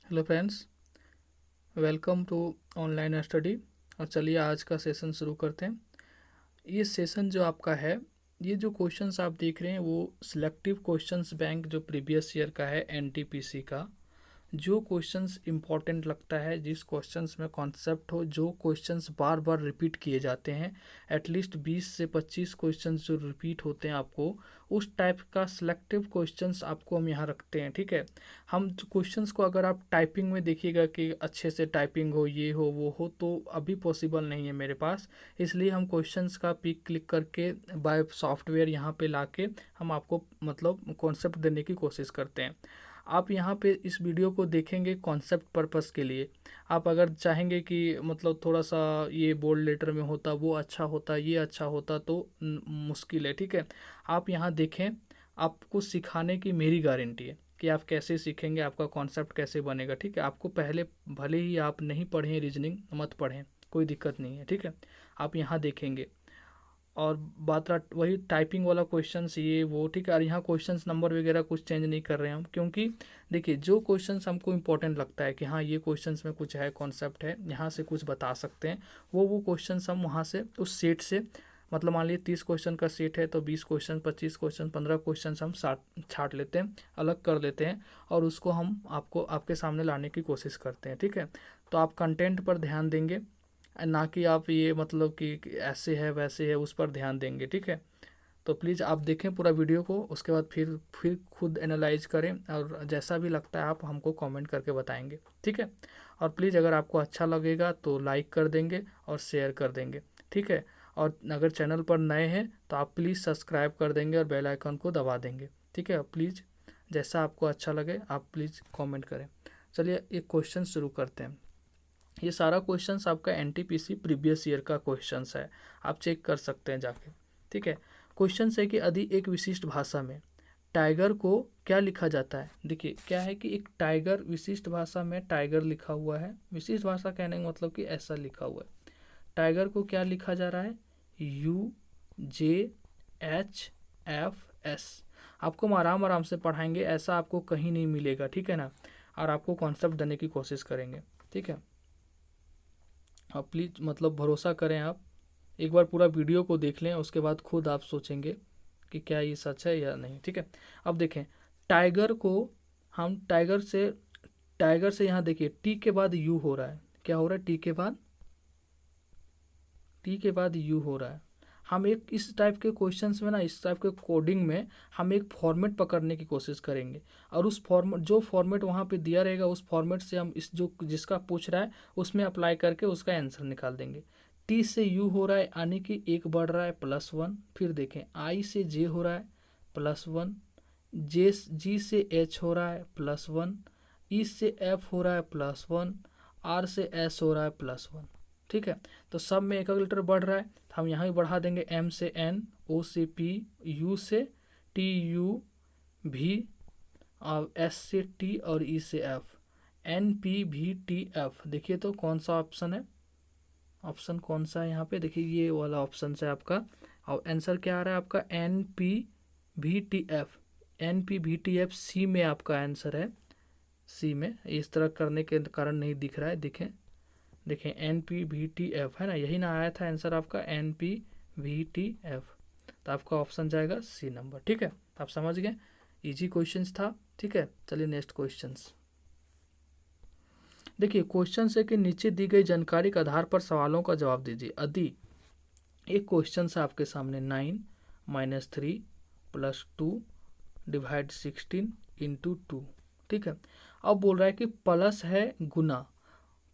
Hello friends, welcome to online study. और चलिए आज का सेशन शुरू करते हैं। ये सेशन जो आपका है, ये जो क्वेश्चंस आप देख रहे हैं वो सिलेक्टिव क्वेश्चंस बैंक जो प्रीवियस ईयर का है एनटीपीसी का। जो क्वेश्चंस इंपॉर्टेंट लगता है, जिस क्वेश्चंस में कॉन्सेप्ट हो, जो क्वेश्चंस बार बार रिपीट किए जाते हैं, एटलीस्ट 20 से 25 क्वेश्चंस जो रिपीट होते हैं आपको, उस टाइप का सिलेक्टिव क्वेश्चंस आपको हम यहाँ रखते हैं। ठीक है, हम क्वेश्चंस को अगर आप टाइपिंग में देखिएगा कि अच्छे से टाइपिंग हो, ये हो वो हो, तो अभी पॉसिबल नहीं है मेरे पास। इसलिए हम क्वेश्चंस का पिक क्लिक करके बाय सॉफ्टवेयर यहाँ पे लाके हम आपको मतलब कॉन्सेप्ट देने की कोशिश करते हैं। आप यहाँ पे इस वीडियो को देखेंगे कॉन्सेप्ट पर्पस के लिए। आप अगर चाहेंगे कि मतलब थोड़ा सा ये बोल्ड लेटर में होता, वो अच्छा होता, ये अच्छा होता, तो मुश्किल है। ठीक है, आप यहाँ देखें, आपको सिखाने की मेरी गारंटी है कि आप कैसे सीखेंगे, आपका कॉन्सेप्ट कैसे बनेगा। ठीक है, आपको पहले भले ही आप नहीं पढ़ें, रीजनिंग मत पढ़ें, कोई दिक्कत नहीं है। ठीक है, आप यहाँ देखेंगे और बात रहा वही टाइपिंग वाला क्वेश्चंस ये वो। ठीक है, और यहाँ क्वेश्चंस नंबर वगैरह कुछ चेंज नहीं कर रहे हैं हम, क्योंकि देखिए जो क्वेश्चंस हमको इंपॉर्टेंट लगता है कि हाँ ये क्वेश्चंस में कुछ है, कॉन्सेप्ट है, यहाँ से कुछ बता सकते हैं, वो क्वेश्चंस हम वहाँ से उस सेट से, मतलब मान लीजिए 30 क्वेश्चन का सेट है तो 20 क्वेश्चन, 25 क्वेश्चन, 15 क्वेश्चन हम छाट लेते हैं, अलग कर लेते हैं, और उसको हम आपको आपके सामने लाने की कोशिश करते हैं। ठीक है, तो आप कंटेंट पर ध्यान देंगे, ना कि आप ये मतलब कि ऐसे है वैसे है उस पर ध्यान देंगे। ठीक है, तो प्लीज़ आप देखें पूरा वीडियो को, उसके बाद फिर खुद एनालाइज करें, और जैसा भी लगता है आप हमको कमेंट करके बताएंगे। ठीक है, और प्लीज़ अगर आपको अच्छा लगेगा तो लाइक कर देंगे और शेयर कर देंगे। ठीक है, और अगर चैनल पर नए हैं तो आप प्लीज़ सब्सक्राइब कर देंगे और बेल आइकन को दबा देंगे। ठीक है, प्लीज़ जैसा आपको अच्छा लगे आप प्लीज़ कमेंट करें। चलिए एक क्वेश्चन शुरू करते हैं। ये सारा क्वेश्चंस आपका एनटीपीसी प्रीवियस ईयर का क्वेश्चंस है, आप चेक कर सकते हैं जाके। ठीक है, क्वेश्चन है कि यदि एक विशिष्ट भाषा में टाइगर को क्या लिखा जाता है। देखिए क्या है कि एक टाइगर, विशिष्ट भाषा में टाइगर लिखा हुआ है। विशिष्ट भाषा कहने का मतलब कि ऐसा लिखा हुआ है, टाइगर को क्या लिखा जा रहा है, UJHFS। आपको हम आराम आराम से पढ़ाएंगे, ऐसा आपको कहीं नहीं मिलेगा। ठीक है ना, और आपको कॉन्सेप्ट देने की कोशिश करेंगे। ठीक है, आप प्लीज़ मतलब भरोसा करें, आप एक बार पूरा वीडियो को देख लें, उसके बाद खुद आप सोचेंगे कि क्या ये सच है या नहीं। ठीक है, अब देखें टाइगर को, हम टाइगर से यहाँ देखिए टी के बाद यू हो रहा है, क्या हो रहा है, टी के बाद यू हो रहा है। हम एक इस टाइप के क्वेश्चंस में ना, इस टाइप के कोडिंग में हम एक फॉर्मेट पकड़ने की कोशिश करेंगे, और उस फॉर्मेट, जो फॉर्मेट वहाँ पे दिया रहेगा, उस फॉर्मेट से हम इस जो जिसका पूछ रहा है उसमें अप्लाई करके उसका आंसर निकाल देंगे। टी से यू हो रहा है यानी कि एक बढ़ रहा है +1। फिर देखें आई से जे हो रहा है +1, जी से एच हो रहा है +1, ई से एफ हो रहा है +1, आर से एस हो रहा है +1। ठीक है, तो सब में एक लेटर बढ़ रहा है, तो हम यहाँ भी बढ़ा देंगे, एम से एन, ओ से पी, यू से टी यू भी, और एस से टी और ई से एफ, एन पी भी टी एफ। देखिए तो कौन सा ऑप्शन है, ऑप्शन कौन सा है यहाँ पे, देखिए ये वाला ऑप्शन है आपका। और आंसर क्या आ रहा है आपका, NP VTF सी में आपका आंसर है, सी में। इस तरह करने के कारण नहीं दिख रहा है, देखें NP VTF है ना, यही ना आया था आंसर आपका, NP VTF। तो आपका ऑप्शन जाएगा सी नंबर। ठीक है, तो आप समझ गए, इजी क्वेश्चंस था। ठीक है, चलिए नेक्स्ट क्वेश्चंस देखिए। क्वेश्चन है कि नीचे दी गई जानकारी के आधार पर सवालों का जवाब दीजिए। यदि एक क्वेश्चन है आपके सामने, 9 - 3 + 2 / 16 × 2। ठीक है, अब बोल रहा है कि प्लस है गुना,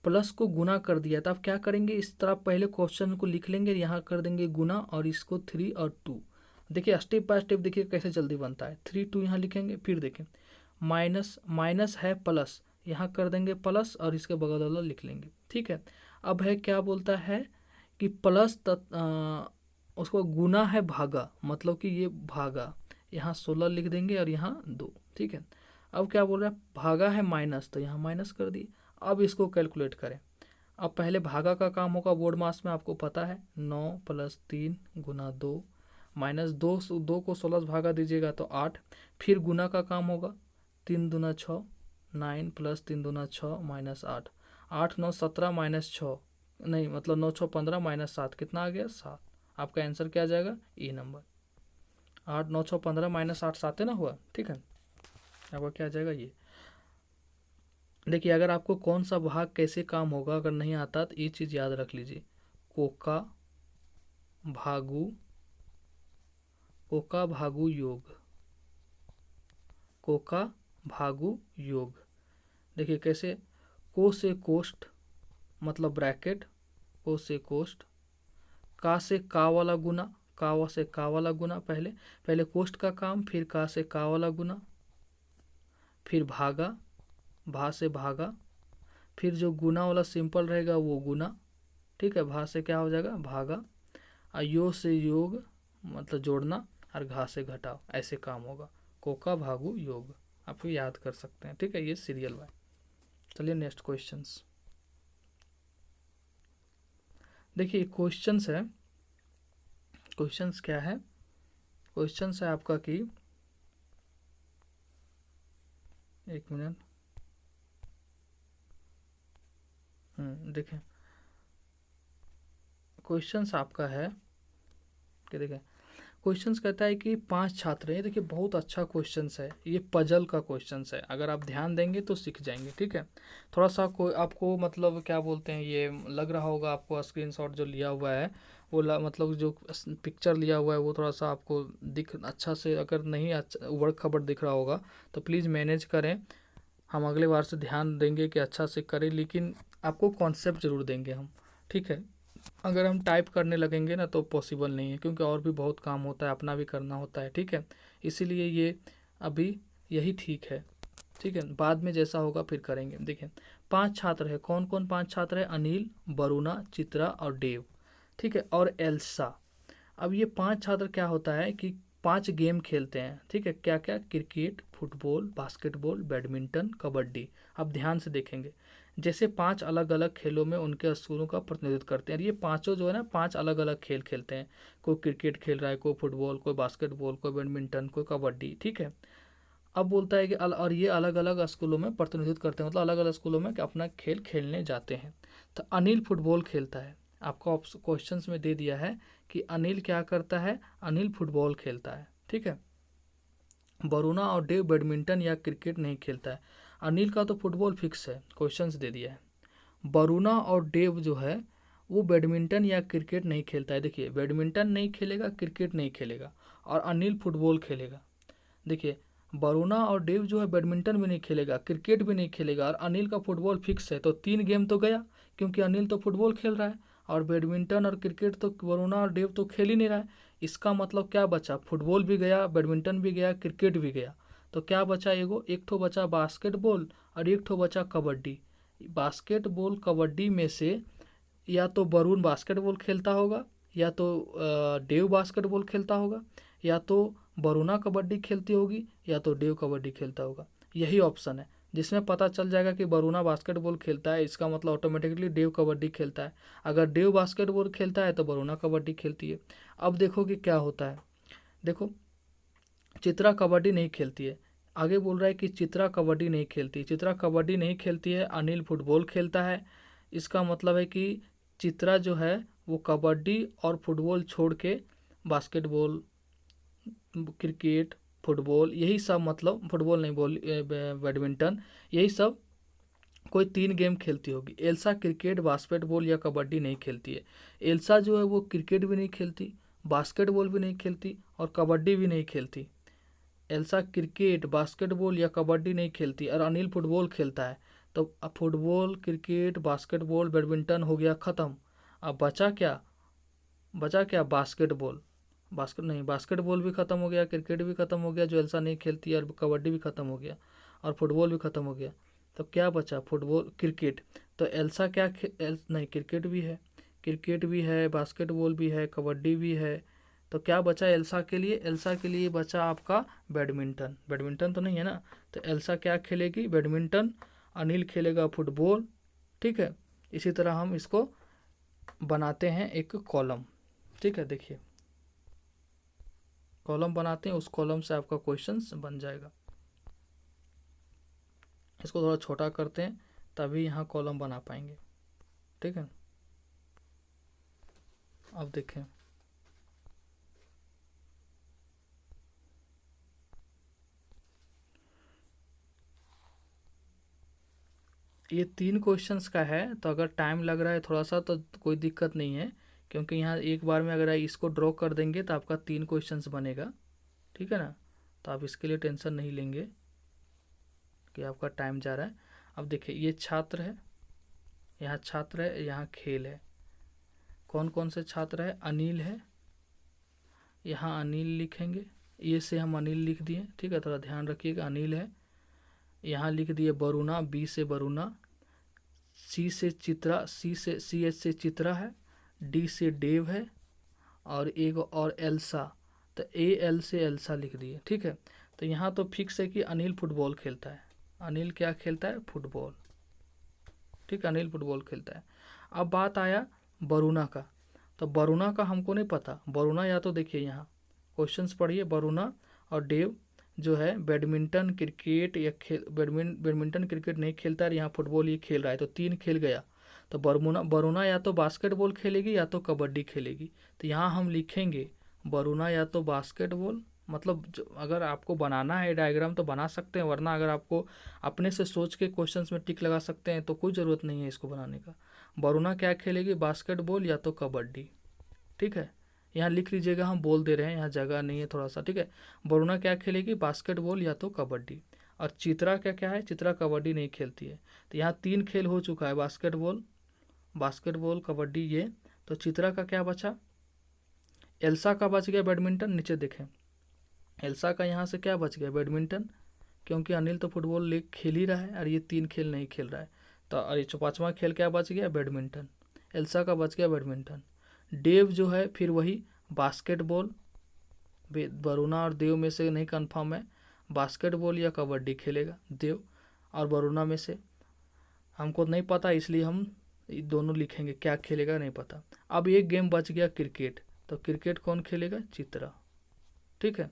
प्लस को गुना कर दिया, तो आप क्या करेंगे, इस तरह पहले क्वेश्चन को लिख लेंगे, यहाँ कर देंगे गुना, और इसको 3 और 2। देखिए स्टेप बाय स्टेप देखिए कैसे जल्दी बनता है। 3 2 यहाँ लिखेंगे, फिर देखें माइनस, माइनस है प्लस, यहाँ कर देंगे प्लस और इसके बगल वाला लिख लेंगे। ठीक है, अब है क्या बोलता है कि प्लस उसको गुना है भागा, मतलब कि ये भागा, यहाँ 16 लिख देंगे और यहाँ 2। ठीक है, अब क्या बोल रहा है, भागा है माइनस, तो यहाँ माइनस कर दिए। अब इसको कैलकुलेट करें। अब पहले भागा का काम होगा, बोर्ड मास में आपको पता है, 9 + 3 × 2 -2 को 16 से भागा दीजिएगा तो 8। फिर गुना का काम होगा, 3 दूना 6, 9 प्लस 3 दूना 6 माइनस 8, 8 9 17 माइनस 6, नहीं मतलब 9 6 15 माइनस 7 कितना आ गया 7। आपका आंसर क्या आ जाएगा ई नंबर। 8 9 6 15 माइनस 8 7 है ना हुआ, ठीक है। आपका क्या आ जाएगा ये। देखिए अगर आपको कौन सा भाग कैसे काम होगा अगर नहीं आता तो ये चीज़ याद रख लीजिए, कोका भागु, कोका भागु योग, कोका भागु योग। देखिए कैसे, को से कोष्ठ मतलब ब्रैकेट, को से कोष्ठ, का से का वाला गुना, का से का वाला गुना, पहले पहले कोष्ठ का काम, फिर का से का वाला गुना, फिर भागा, भा से भागा, फिर जो गुना वाला सिंपल रहेगा वो गुना, ठीक है। भा से क्या हो जाएगा भागा, और यो से योग मतलब जोड़ना, और घा से घटाओ, ऐसे काम होगा। कोका भागु योग आप याद कर सकते हैं, ठीक है। ये सीरियल वाई। चलिए नेक्स्ट क्वेश्चंस देखिए। क्वेश्चंस है, क्वेश्चंस क्या है, क्वेश्चंस है आपका कि, एक मिनट, देखें क्वेश्चंस आपका है कि देखें क्वेश्चंस कहता है कि 5 छात्र हैं। देखिए बहुत अच्छा क्वेश्चंस है, ये पजल का क्वेश्चंस है, अगर आप ध्यान देंगे तो सीख जाएंगे, ठीक है। थोड़ा सा कोई आपको मतलब क्या बोलते हैं, ये लग रहा होगा आपको स्क्रीनशॉट जो लिया हुआ है वो मतलब जो पिक्चर लिया हुआ है वो थोड़ा सा आपको दिख अच्छा से, अगर नहीं अच्छा उबड़ खबड़ दिख रहा होगा तो प्लीज़ मैनेज करें। हम अगले बार से ध्यान देंगे कि अच्छा से करें, लेकिन आपको कॉन्सेप्ट ज़रूर देंगे हम, ठीक है। अगर हम टाइप करने लगेंगे ना तो पॉसिबल नहीं है, क्योंकि और भी बहुत काम होता है, अपना भी करना होता है, ठीक है। इसीलिए ये अभी यही ठीक है, ठीक है। बाद में जैसा होगा फिर करेंगे। देखिए 5 छात्र है, कौन कौन 5 छात्र है, अनिल, वरुणा, चित्रा और देव, ठीक है, और एल्सा। अब ये 5 छात्र क्या होता है कि 5 गेम खेलते हैं, ठीक है। क्या क्या, cricket, football, basketball, badminton, kabaddi. अब ध्यान से देखेंगे, जैसे 5 अलग अलग खेलों में उनके स्कूलों का प्रतिनिधित्व करते हैं। और ये पांचों जो है ना 5 अलग अलग खेल खेलते हैं, कोई क्रिकेट खेल रहा है, कोई फुटबॉल, कोई बास्केटबॉल, कोई बैडमिंटन, कोई कबड्डी, ठीक है। अब बोलता है कि और ये अलग अलग स्कूलों में प्रतिनिधित्व करते हैं, मतलब अलग अलग स्कूलों में अपना खेल खेलने जाते हैं। तो अनिल फुटबॉल खेलता है, आपको क्वेश्चंस में दे दिया है कि अनिल क्या करता है, अनिल फुटबॉल खेलता है, ठीक है। वरुणा और देव बैडमिंटन या क्रिकेट नहीं खेलता है। अनिल का तो फुटबॉल फिक्स है, क्वेश्चंस दे दिया है। वरुणा और देव जो है वो बैडमिंटन या क्रिकेट नहीं खेलता है। देखिए बैडमिंटन नहीं खेलेगा, क्रिकेट नहीं खेलेगा, और अनिल फुटबॉल खेलेगा। देखिए वरुणा और देव जो है बैडमिंटन भी नहीं खेलेगा, क्रिकेट भी नहीं खेलेगा, और अनिल का फुटबॉल फिक्स है। तो 3 गेम तो गया, क्योंकि अनिल तो फुटबॉल खेल रहा है, और बैडमिंटन और क्रिकेट तो वरुणा और देव तो खेल ही नहीं रहा है। इसका मतलब क्या बचा, फुटबॉल भी गया, बैडमिंटन भी गया, क्रिकेट भी गया। तो क्या बचा, एक ठो बचा बास्केटबॉल, और एक ठो बचा कबड्डी। बास्केटबॉल कबड्डी में से या तो वरुण बास्केटबॉल खेलता होगा, या तो देव बास्केटबॉल खेलता होगा, या तो वरुणा कबड्डी खेलती होगी, या तो देव कबड्डी खेलता होगा। यही ऑप्शन है जिसमें पता चल जाएगा कि वरुणा बास्केटबॉल खेलता है, इसका मतलब ऑटोमेटिकली देव कबड्डी खेलता है। अगर देव बास्केटबॉल खेलता है तो वरुणा कबड्डी खेलती है। अब देखो कि क्या होता है, देखो चित्रा कबड्डी नहीं खेलती है, आगे बोल रहा है कि चित्रा कबड्डी नहीं खेलती, चित्रा कबड्डी नहीं खेलती है, अनिल फुटबॉल खेलता है। इसका मतलब है कि चित्रा जो है वो कबड्डी और फुटबॉल छोड़ के बास्केटबॉल, क्रिकेट, फुटबॉल, यही सब, मतलब फुटबॉल नहीं बोल, बैडमिंटन, यही सब कोई 3 गेम खेलती होगी। एल्सा क्रिकेट, बास्केटबॉल या कबड्डी नहीं खेलती है। एल्सा जो है वो क्रिकेट भी नहीं खेलती, बास्केटबॉल भी नहीं खेलती, और कबड्डी भी नहीं खेलती। एल्सा क्रिकेट, बास्केटबॉल या कबड्डी नहीं खेलती, और अनिल फुटबॉल खेलता है। तो अब फुटबॉल, क्रिकेट, बास्केटबॉल, बैडमिंटन हो गया ख़त्म। अब बचा क्या, बचा क्या, बास्केटबॉल। बास्केटबॉल भी ख़त्म हो गया, क्रिकेट भी ख़त्म हो गया जो एल्सा नहीं खेलती, और कबड्डी भी ख़त्म हो गया, और फुटबॉल भी ख़त्म हो गया। तो क्या बचा, फुटबॉल, क्रिकेट। तो एल्सा क्या नहीं, क्रिकेट भी है, क्रिकेट भी है, बास्केटबॉल भी है, कबड्डी भी है। तो क्या बचा एल्सा के लिए, एल्सा के लिए बचा आपका बैडमिंटन। बैडमिंटन तो नहीं है ना, तो एल्सा क्या खेलेगी, बैडमिंटन, अनिल खेलेगा फुटबॉल, ठीक है। इसी तरह हम इसको बनाते हैं एक कॉलम, ठीक है। देखिए कॉलम बनाते हैं, उस कॉलम से आपका क्वेश्चन बन जाएगा। इसको थोड़ा छोटा करते हैं तभी यहाँ कॉलम बना पाएंगे। ठीक है, अब देखें ये 3 क्वेश्चंस का है, तो अगर टाइम लग रहा है थोड़ा सा तो कोई दिक्कत नहीं है, क्योंकि यहाँ एक बार में अगर इसको ड्रॉ कर देंगे तो आपका 3 क्वेश्चंस बनेगा। ठीक है ना, तो आप इसके लिए टेंशन नहीं लेंगे कि आपका टाइम जा रहा है। अब देखिए ये छात्र है, यहाँ छात्र है, यहाँ खेल है। कौन कौन से छात्र है? अनिल है, यहाँ अनिल लिखेंगे, ये से हम अनिल लिख दिए। ठीक है, थोड़ा ध्यान रखिएगा, अनिल है। यहाँ लिख दिए वरुणा, बी से वरुणा, सी से चित्रा, सी एच से चित्रा है, डी से डेव है, और एक और एल्सा, तो ए एल से एल्सा लिख दिए। ठीक है, तो यहाँ तो फिक्स है कि अनिल फुटबॉल खेलता है। अनिल क्या खेलता है? फुटबॉल। ठीक है, अनिल फुटबॉल खेलता है। अब बात आया वरुणा का, तो वरुणा का हमको नहीं पता। वरुणा या तो देखिए यहाँ क्वेश्चंस पढ़िए, वरुणा और डेव जो है बैडमिंटन क्रिकेट या बैडमिंटन क्रिकेट नहीं खेलता है, यहाँ फुटबॉल ये खेल रहा है, तो 3 खेल गया। तो वरुणा या तो बास्केटबॉल खेलेगी या तो कबड्डी खेलेगी। तो यहाँ हम लिखेंगे वरुणा या तो बास्केटबॉल, मतलब अगर आपको बनाना है डायग्राम तो बना सकते हैं, वरना अगर आपको अपने से सोच के क्वेश्चंस में टिक लगा सकते हैं तो कोई ज़रूरत नहीं है इसको बनाने का। वरुणा क्या खेलेगी? बास्केटबॉल या तो कबड्डी। ठीक है, यहाँ लिख लीजिएगा, हम बोल दे रहे हैं, यहाँ जगह नहीं है थोड़ा सा। ठीक है, वरुणा क्या खेलेगी? बास्केटबॉल या तो कबड्डी। और चित्रा क्या क्या है? चित्रा कबड्डी नहीं खेलती है। तो यहाँ 3 खेल हो चुका है, बास्केटबॉल कबड्डी ये। तो चित्रा का क्या बचा? एल्सा का बच गया बैडमिंटन। नीचे देखें, एल्सा का यहाँ से क्या बच गया? बैडमिंटन, क्योंकि अनिल तो फुटबॉल खेल ही रहा है और ये 3 खेल नहीं खेल रहा है। तो और ये 5वां खेल क्या बच गया? बैडमिंटन। एल्सा का बच गया बैडमिंटन। देव जो है फिर वही बास्केटबॉल, वरुणा और देव में से नहीं कंफर्म है, बास्केटबॉल या कबड्डी खेलेगा देव, और वरुणा में से हमको नहीं पता, इसलिए हम दोनों लिखेंगे, क्या खेलेगा नहीं पता। अब एक गेम बच गया क्रिकेट, तो क्रिकेट कौन खेलेगा? चित्रा। ठीक है,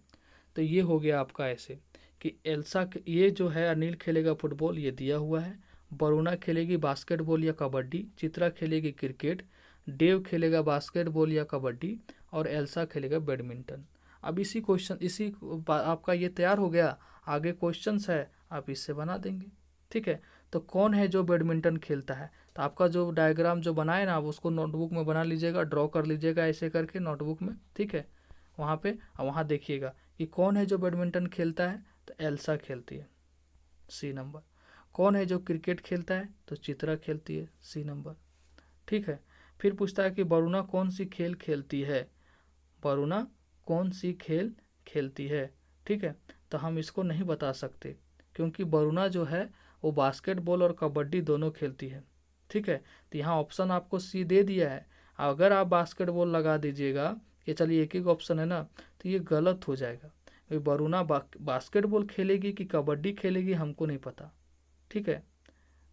तो ये हो गया आपका ऐसे कि एल्सा ये जो है अनिल खेलेगा फुटबॉल, ये दिया हुआ है। वरुणा खेलेगी बास्केटबॉल या कबड्डी, चित्रा खेलेगी क्रिकेट, डेव खेलेगा बास्केटबॉल या कबड्डी, और एल्सा खेलेगा बैडमिंटन। अब इसी आपका ये तैयार हो गया। आगे क्वेश्चंस है, आप इससे बना देंगे। ठीक है, तो कौन है जो बैडमिंटन खेलता है? तो आपका जो डायग्राम जो बनाए ना, आप उसको नोटबुक में बना लीजिएगा, ड्रॉ कर लीजिएगा ऐसे करके नोटबुक में। ठीक है, वहाँ पे वहाँ देखिएगा कि कौन है जो बैडमिंटन खेलता है, तो एल्सा खेलती है, सी नंबर। कौन है जो क्रिकेट खेलता है? तो चित्रा खेलती है, सी नंबर। ठीक है, फिर पूछता है कि वरुणा कौन सी खेल खेलती है? वरुणा कौन सी खेल खेलती है? ठीक है, तो हम इसको नहीं बता सकते, क्योंकि वरुणा जो है वो बास्केटबॉल और कबड्डी दोनों खेलती है। ठीक है, तो यहाँ ऑप्शन आपको सी दे दिया है। अगर आप बास्केटबॉल लगा दीजिएगा कि चलिए एक ही ऑप्शन है ना, तो ये गलत हो जाएगा। वरुणा बास्केटबॉल खेलेगी कि कबड्डी खेलेगी हमको नहीं पता। ठीक है,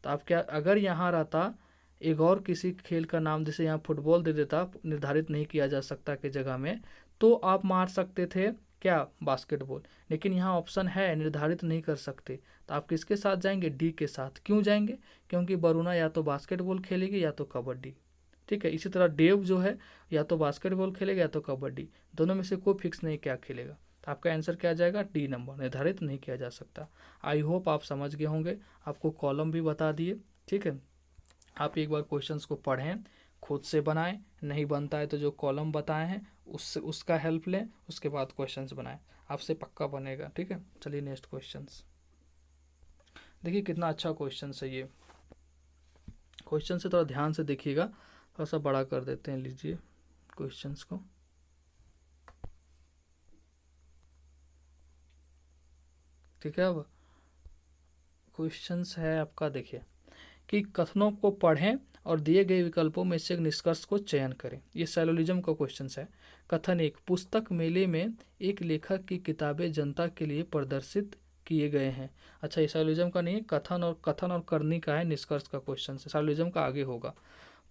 तो आप क्या, अगर यहाँ रहता एक और किसी खेल का नाम, जैसे यहाँ फुटबॉल दे देता, निर्धारित नहीं किया जा सकता के जगह में, तो आप मार सकते थे क्या? बास्केटबॉल। लेकिन यहाँ ऑप्शन है निर्धारित नहीं कर सकते, तो आप किसके साथ जाएंगे? डी के साथ। क्यों जाएंगे? क्योंकि वरुणा या तो बास्केटबॉल खेलेगी या तो कबड्डी। ठीक है, इसी तरह डेव जो है या तो बास्केटबॉल खेलेगा या तो कबड्डी, दोनों में से कोई फिक्स नहीं क्या खेलेगा। तो आपका आंसर क्या आ जाएगा? डी नंबर, निर्धारित नहीं किया जा सकता। आई होप आप समझ गए होंगे, आपको कॉलम भी बता दिए। ठीक है, आप एक बार क्वेश्चंस को पढ़ें, खुद से बनाएं, नहीं बनता है तो जो कॉलम बताए हैं उसका हेल्प लें, उसके बाद क्वेश्चंस बनाएं, आपसे पक्का बनेगा। ठीक है, चलिए नेक्स्ट क्वेश्चंस देखिए, कितना अच्छा क्वेश्चन है ये। क्वेश्चन से थोड़ा ध्यान से देखिएगा, थोड़ा सा बड़ा कर देते हैं, लीजिए क्वेश्चंस को। ठीक है, अब क्वेश्चंस है आपका, देखिए कि कथनों को पढ़ें और दिए गए विकल्पों में से एक निष्कर्ष को चयन करें। ये सैलोलिज्म का क्वेश्चन है। कथन 1, पुस्तक मेले में एक लेखक की किताबें जनता के लिए प्रदर्शित किए गए हैं। अच्छा, ये सैलोलिज्म का नहीं है, कथन और करनी का है, निष्कर्ष का क्वेश्चन है। सैलोलिज्म का आगे होगा।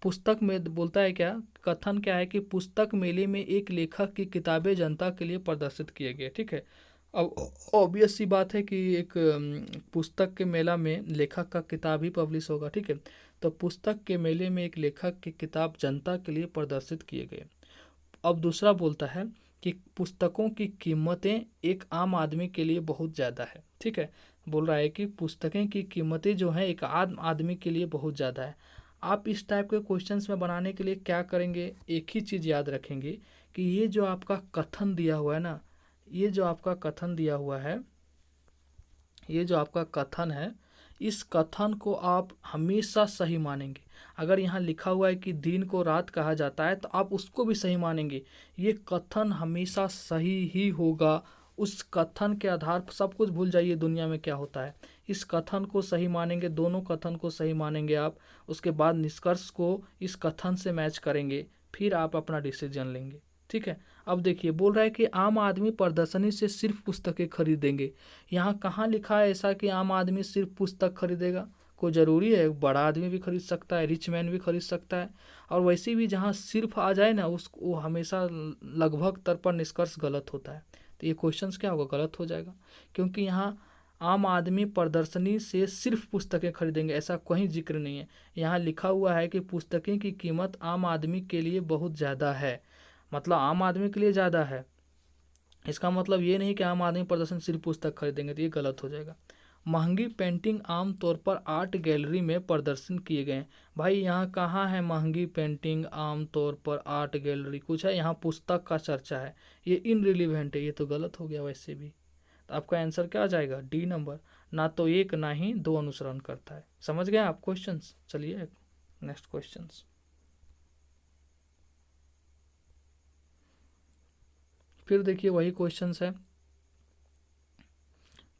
पुस्तक में बोलता है क्या, कथन क्या है कि पुस्तक मेले में एक लेखक की किताबें जनता के लिए प्रदर्शित किए गए। ठीक है, अब ऑब्वियस सी बात है कि एक पुस्तक के मेला में लेखक का किताब ही पब्लिश होगा, ठीक है। तो पुस्तक के मेले में एक लेखक की किताब जनता के लिए प्रदर्शित किए गए। अब दूसरा बोलता है कि पुस्तकों की कीमतें एक आम आदमी के लिए बहुत ज़्यादा है, ठीक है। बोल रहा है कि पुस्तकें की कीमतें जो हैं एक आम आदमी के लिए बहुत ज़्यादा है। आप इस टाइप के क्वेश्चंस में बनाने के लिए क्या करेंगे, एक ही चीज़ याद रखेंगे कि ये जो आपका कथन दिया हुआ है ना, ये जो आपका कथन दिया हुआ है, ये जो आपका कथन है, इस कथन को आप हमेशा सही मानेंगे। अगर यहाँ लिखा हुआ है कि दिन को रात कहा जाता है तो आप उसको भी सही मानेंगे। ये कथन हमेशा सही ही होगा। उस कथन के आधार पर सब कुछ भूल जाइए दुनिया में क्या होता है। इस कथन को सही मानेंगे, दोनों कथन को सही मानेंगे आप। उसके बाद निष्कर्ष को इस कथन से मैच करेंगे, फिर आप अपना डिसीजन लेंगे, ठीक है। अब देखिए, बोल रहा है कि आम आदमी प्रदर्शनी से सिर्फ पुस्तकें खरीदेंगे। यहाँ कहाँ लिखा है ऐसा कि आम आदमी सिर्फ पुस्तक खरीदेगा? कोई ज़रूरी है? बड़ा आदमी भी खरीद सकता है, रिच मैन भी खरीद सकता है। और वैसे भी जहाँ सिर्फ आ जाए ना, उस वो हमेशा लगभग तर पर निष्कर्ष गलत होता है। तो ये क्वेश्चंस क्या होगा, गलत हो जाएगा। क्योंकि यहाँ आम आदमी प्रदर्शनी से सिर्फ पुस्तकें खरीदेंगे ऐसा कोई जिक्र नहीं है। यहाँ लिखा हुआ है कि पुस्तकें की कीमत आम आदमी के लिए बहुत ज़्यादा है, मतलब आम आदमी के लिए ज़्यादा है। इसका मतलब ये नहीं कि आम आदमी प्रदर्शन सिर्फ पुस्तक खरीदेंगे, तो ये गलत हो जाएगा। महंगी पेंटिंग आमतौर पर आर्ट गैलरी में प्रदर्शन किए गए हैं। भाई यहाँ कहाँ है महंगी पेंटिंग आमतौर पर आर्ट गैलरी, कुछ है? यहाँ पुस्तक का चर्चा है, ये इनरिलीवेंट है, ये तो गलत हो गया वैसे भी। तो आपका आंसर क्या आ जाएगा? D number. ना तो एक ना ही दो अनुसरण करता है। समझ गए आप क्वेश्चंस? चलिए नेक्स्ट क्वेश्चंस। फिर देखिए वही क्वेश्चंस है।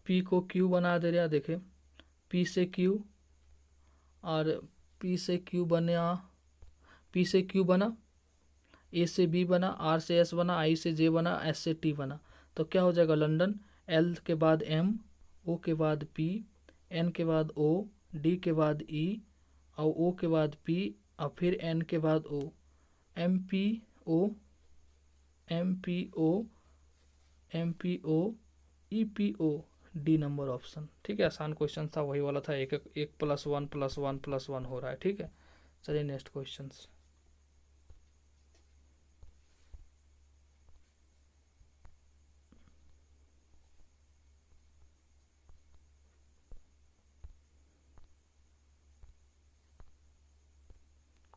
पी को क्यू बना दे रहा, देखे पी से क्यू, और पी से क्यू बना, पी से क्यू बना, ए से बी बना, आर से एस बना, आई से जे बना, एस से टी बना। तो क्या हो जाएगा? लंदन। एल के बाद एम, ओ के बाद पी, एन के बाद ओ, डी के बाद ई, और ओ के बाद पी, और फिर एन के बाद O. M P O, M P O, M P O, E P O, D number option, ठीक है। आसान क्वेश्चन था, वही वाला था, एक एक plus one plus one plus one हो रहा है, ठीक है। चलिए नेक्स्ट क्वेश्चन।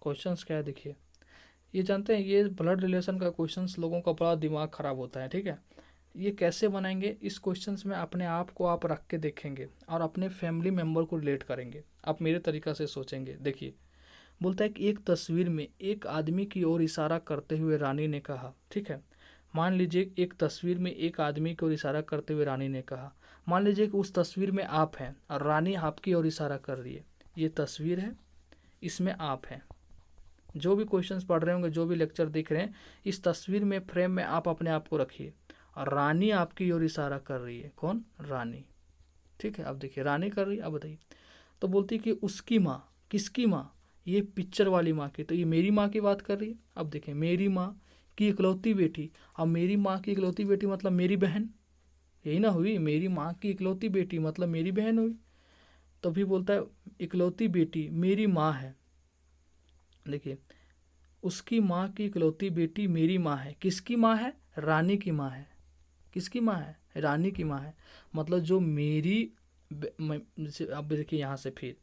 क्वेश्चंस क्या है देखिए, ये जानते हैं ये ब्लड रिलेशन का क्वेश्चंस लोगों का बड़ा दिमाग खराब होता है, ठीक है। ये कैसे बनाएंगे? इस क्वेश्चंस में अपने आप को आप रख के देखेंगे और अपने फैमिली मेम्बर को रिलेट करेंगे। आप मेरे तरीका से सोचेंगे। देखिए, बोलता है कि एक तस्वीर में एक आदमी की ओर इशारा करते हुए रानी ने कहा, ठीक है। मान लीजिए एक तस्वीर में एक आदमी की ओर इशारा करते हुए रानी ने कहा, मान लीजिए कि उस तस्वीर में आप हैं और रानी आपकी ओर इशारा कर रही है। ये तस्वीर है, इसमें आप हैं। जो भी क्वेश्चंस पढ़ रहे होंगे, जो भी लेक्चर देख रहे हैं, इस तस्वीर में फ्रेम में आप अपने आप को रखिए और रानी आपकी ओर इशारा कर रही है। कौन? रानी, ठीक है। अब देखिए रानी कर रही है, अब बताइए। तो बोलती है कि उसकी माँ, किसकी माँ? ये पिक्चर वाली माँ की। तो ये मेरी माँ की बात कर रही है। अब देखें, मेरी माँ की इकलौती बेटी, अब मेरी माँ की इकलौती बेटी मतलब मेरी बहन, यही ना हुई? मेरी माँ की इकलौती बेटी मतलब मेरी बहन हुई। तो भी बोलता है इकलौती बेटी मेरी माँ है। देखिए, उसकी माँ की इकलौती बेटी मेरी माँ है। किसकी माँ है? रानी की माँ है। किसकी माँ है? रानी की माँ है। मतलब जो मेरी अब देखिए यहाँ से फिर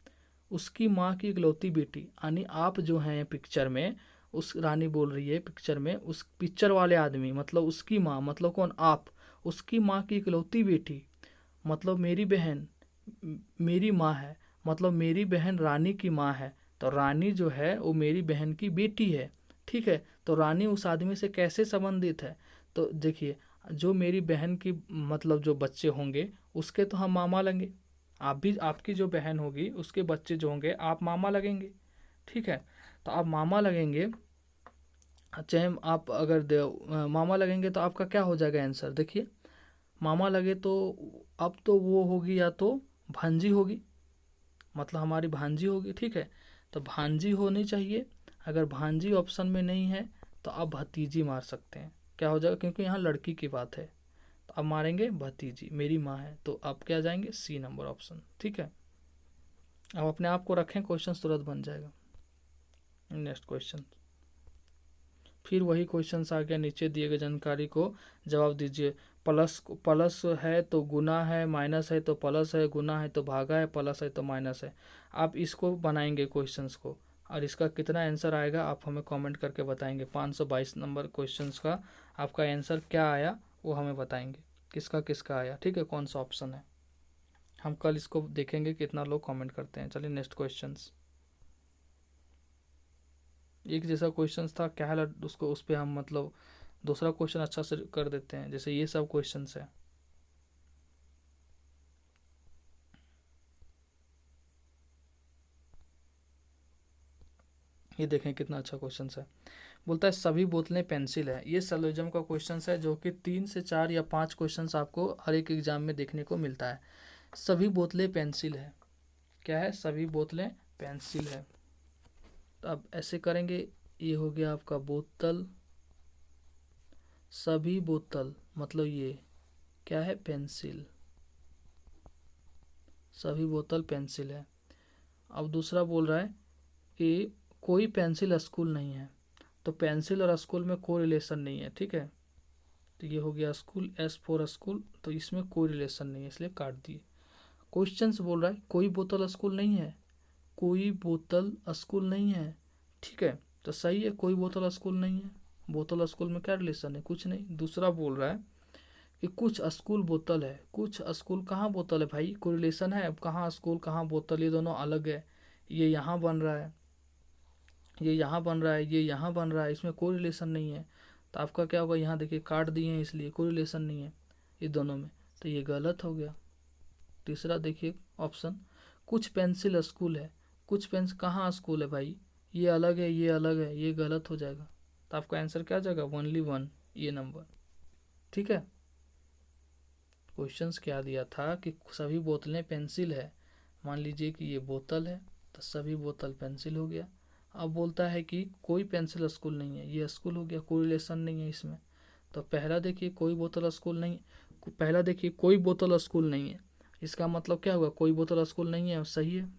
उसकी माँ की इकलौती बेटी, यानी आप जो हैं पिक्चर में, उस रानी बोल रही है पिक्चर में, उस पिक्चर वाले आदमी मतलब उसकी माँ, मतलब कौन? आप। उसकी माँ की इकलौती बेटी मतलब मेरी बहन, मेरी माँ है, मतलब मेरी बहन रानी की माँ है। तो रानी जो है वो मेरी बहन की बेटी है, ठीक है। तो रानी उस आदमी से कैसे संबंधित है? तो देखिए, जो मेरी बहन की मतलब जो बच्चे होंगे उसके तो हम मामा लगेंगे। आप भी, आपकी जो बहन होगी उसके बच्चे जो होंगे आप मामा लगेंगे, ठीक है। तो आप मामा लगेंगे, चाहे आप अगर मामा लगेंगे तो आपका क्या हो जाएगा आंसर? देखिए, मामा लगे तो अब तो वो होगी या तो भांजी होगी, मतलब हमारी भांजी होगी, ठीक है। तो भांजी होनी चाहिए। अगर भांजी ऑप्शन में नहीं है तो आप भतीजी मार सकते हैं। क्या हो जाएगा? क्योंकि यहाँ लड़की की बात है। तो अब मारेंगे भतीजी, मेरी माँ है, तो आप क्या जाएंगे, सी नंबर ऑप्शन। ठीक है, अब अपने आप को रखें, क्वेश्चन तुरंत बन जाएगा। नेक्स्ट क्वेश्चन, फिर वही क्वेश्चन आ गया, नीचे दिए गए जानकारी को जवाब दीजिए। प्लस है तो गुना है, माइनस है तो प्लस है, गुना है तो भागा है, प्लस है तो माइनस है। आप इसको बनाएंगे क्वेश्चंस को, और इसका कितना आंसर आएगा आप हमें कमेंट करके बताएंगे। 522 नंबर क्वेश्चंस का आपका आंसर क्या आया वो हमें बताएंगे, किसका किसका आया। ठीक है, कौन सा ऑप्शन है, हम कल इसको देखेंगे कितना लोग कमेंट करते हैं। चलिए नेक्स्ट क्वेश्चंस, एक जैसा क्वेश्चन था क्या है उसको, उस पर हम मतलब दूसरा क्वेश्चन अच्छा से कर देते हैं, जैसे ये सब क्वेश्चंस है। ये देखें कितना अच्छा क्वेश्चन है, बोलता है सभी बोतलें पेंसिल है। ये सलोजम का क्वेश्चन है, जो कि 3 से 4 या 5 क्वेश्चन आपको हर एक एग्जाम में देखने को मिलता है। सभी बोतलें पेंसिल है, क्या है, सभी बोतलें पेंसिल है। तो अब ऐसे करेंगे, ये हो गया आपका बोतल, सभी बोतल मतलब ये क्या है, पेंसिल, सभी बोतल पेंसिल है। अब दूसरा बोल रहा है कि कोई पेंसिल स्कूल नहीं है, तो पेंसिल और स्कूल में कोई रिलेशन नहीं है। ठीक है, तो ये हो गया स्कूल, एस फॉर स्कूल, तो इसमें कोई रिलेशन नहीं है, इसलिए काट दिए। क्वेश्चन बोल रहा है कोई बोतल स्कूल नहीं है, कोई बोतल स्कूल नहीं है। ठीक है, तो सही है, कोई बोतल स्कूल नहीं है, बोतल स्कूल में क्या रिलेशन है, कुछ नहीं। दूसरा बोल रहा है कि कुछ स्कूल बोतल है, कुछ स्कूल कहाँ बोतल है भाई, कोई रिलेशन है, अब कहाँ स्कूल कहाँ बोतल, ये दोनों अलग है। ये यहाँ बन रहा है, ये यहाँ बन रहा है, ये यहाँ बन रहा है, इसमें कोई रिलेशन नहीं है। तो आपका क्या होगा, यहाँ देखिए काट दिए हैं, इसलिए कोई रिलेशन नहीं है ये दोनों में, तो ये गलत हो गया। तीसरा देखिए ऑप्शन, कुछ पेंसिल स्कूल है, कुछ पेंसिल कहाँ स्कूल है भाई, ये अलग है, ये अलग है, ये गलत हो जाएगा। तो आपका आंसर क्या जाएगा, ओनली वन, ये नंबर। ठीक है, क्वेश्चंस क्या दिया था कि सभी बोतलें पेंसिल है, मान लीजिए कि ये बोतल है, तो सभी बोतल पेंसिल हो गया। अब बोलता है कि कोई पेंसिल स्कूल नहीं है, ये स्कूल हो गया, कोई रिलेशन नहीं है इसमें। तो पहला देखिए कोई बोतल स्कूल नहीं, पहला देखिए कोई बोतल स्कूल नहीं है, इसका मतलब क्या होगा, कोई बोतल स्कूल नहीं है, सही है।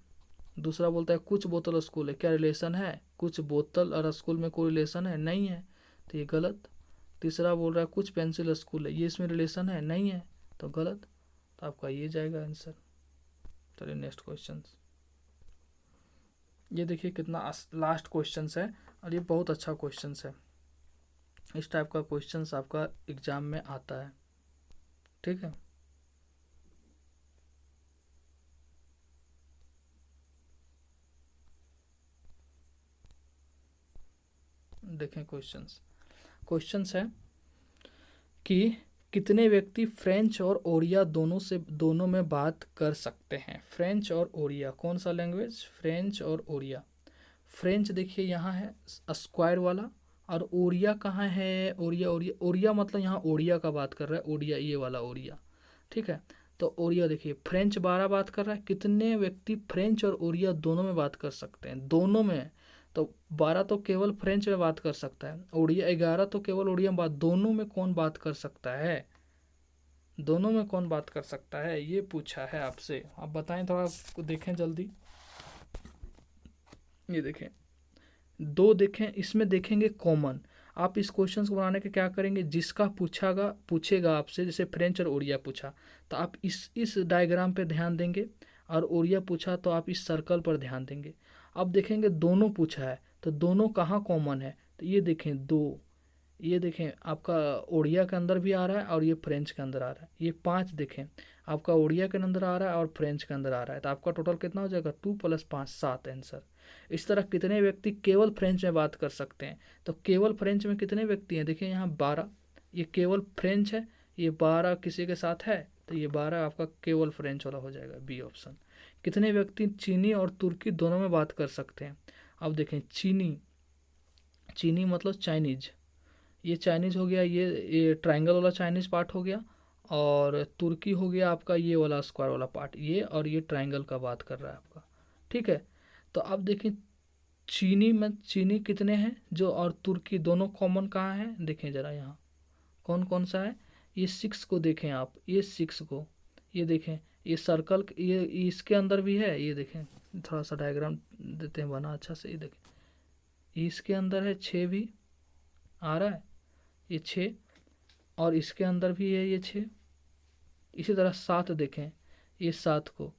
दूसरा बोलता है कुछ बोतल स्कूल है, क्या रिलेशन है, कुछ बोतल और स्कूल में कोई रिलेशन है, नहीं है, तो ये गलत। तीसरा बोल रहा है कुछ पेंसिल स्कूल है, ये इसमें रिलेशन है, नहीं है, तो गलत। तो आपका ये जाएगा आंसर। चलिए नेक्स्ट क्वेश्चन, ये देखिए कितना लास्ट क्वेश्चन है, और ये बहुत अच्छा क्वेश्चन है, इस टाइप का क्वेश्चन आपका एग्जाम में आता है। ठीक है, देखें क्वेश्चंस है कि कितने व्यक्ति फ्रेंच और ओडिया दोनों में बात कर सकते हैं। फ्रेंच और ओडिया कौन सा लैंग्वेज, फ्रेंच और ओडिया। फ्रेंच देखिए यहाँ है स्क्वायर वाला, और ओडिया कहाँ है, ओडिया ओडिया ओडिया मतलब यहाँ ओडिया का बात कर रहा है, ओडिया ये वाला ओडिया। ठीक है, तो ओडिया देखिए फ्रेंच 12 बात कर रहा है, कितने व्यक्ति फ्रेंच और ओडिया दोनों में बात कर सकते हैं, दोनों में। तो 12 तो केवल फ्रेंच में बात कर सकता है, ओडिया 11 तो केवल ओडिया में बात, दोनों में कौन बात कर सकता है, दोनों में कौन बात कर सकता है, ये पूछा है आपसे। आप बताएं थोड़ा, देखें जल्दी, ये देखें दो देखें, इसमें देखेंगे कॉमन। आप इस क्वेश्चन को बनाने के क्या करेंगे, जिसका पूछेगा आपसे, जैसे फ्रेंच और ओडिया पूछा तो आप इस डायग्राम पे ध्यान देंगे, और ओडिया पूछा तो आप इस सर्कल पर ध्यान देंगे। अब देखेंगे दोनों पूछा है तो दोनों कहाँ कॉमन है, तो ये देखें दो, ये देखें आपका ओडिया के अंदर भी आ रहा है और ये फ्रेंच के अंदर आ रहा है, ये 5 देखें आपका ओडिया के अंदर आ रहा है और फ्रेंच के अंदर आ रहा है, तो आपका टोटल कितना हो जाएगा, 2 + 5 7 आंसर। इस तरह कितने व्यक्ति केवल फ्रेंच में बात कर सकते हैं, तो केवल फ्रेंच में कितने व्यक्ति हैं, देखिए यहाँ 12, ये केवल फ्रेंच है, ये 12 किसी के साथ है, तो ये 12 आपका केवल फ्रेंच वाला हो जाएगा, बी ऑप्शन। कितने व्यक्ति चीनी और तुर्की दोनों में बात कर सकते हैं, अब देखें चीनी, चीनी मतलब चाइनीज, ये चाइनीज हो गया, ये ट्रायंगल वाला चाइनीज पार्ट हो गया, और तुर्की हो गया आपका ये वाला स्क्वायर वाला पार्ट, ये और ये ट्रायंगल का बात कर रहा है आपका। ठीक है, तो अब देखिए चीनी में चीनी कितने हैं जो, और तुर्की दोनों कॉमन कहाँ हैं, देखें ज़रा यहाँ कौन कौन सा है, ये 6 को देखें आप, ये 6 को, ये देखें, ये सर्कल ये इसके अंदर भी है, ये देखें, थोड़ा सा डायग्राम देते हैं बना अच्छा से, ये देखें इसके अंदर है 6 भी आ रहा है, ये 6, और इसके अंदर भी है ये 6। इसी तरह 7 देखें, ये 7 को,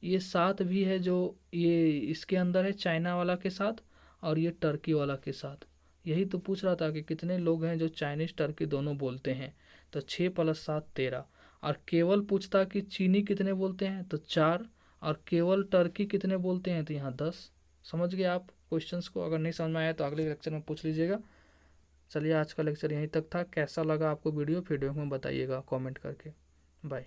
ये 7 भी है जो ये इसके अंदर है चाइना वाला के साथ और ये टर्की वाला के साथ। यही तो पूछ रहा था कि कितने लोग हैं जो चाइनीज टर्की दोनों बोलते हैं, तो 6 + 7 13। और केवल पूछता कि चीनी कितने बोलते हैं, तो 4, और केवल टर्की कितने बोलते हैं, तो यहाँ 10। समझ गए आप क्वेश्चंस को? अगर नहीं समझ में आया तो अगले लेक्चर में पूछ लीजिएगा। चलिए आज का लेक्चर यहीं तक था। कैसा लगा आपको वीडियो, फीडबैक में बताइएगा कमेंट करके। बाय।